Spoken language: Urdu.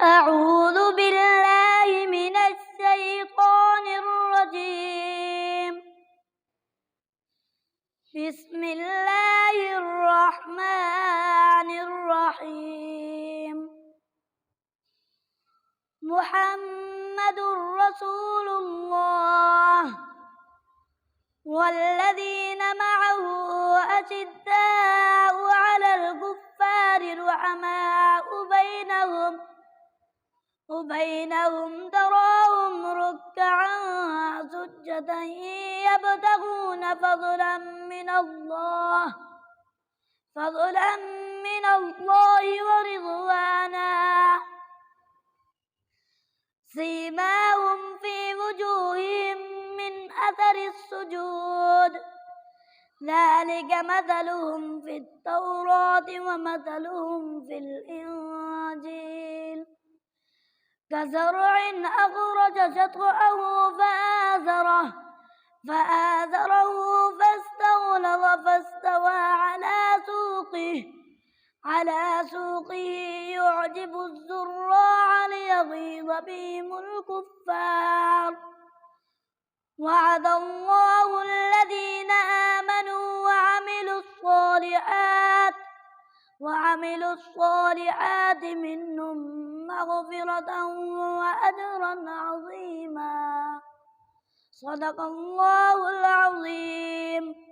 أعوذ بالله من الشيطان الرجيم. بسم الله الرحمن الرحيم. محمد رسول الله والذين معه أشداء على الكفار رحماء بينهم تراهم ركعا سجدا يبتغون فضلا من الله ورضوانا سيماهم في وجوههم من أثر السجود ذلك مثلهم في التوراة ومثلهم في الإنجيل كزرع أخرج شطأه فآزره فاستغلظ فاستوى على سوقه يعجب الزراع ليغيظ بهم الكفار. وعد الله الذين آمنوا وعملوا الصالحات منهم مغفرة وأجرا عظيما. صدق الله العظيم.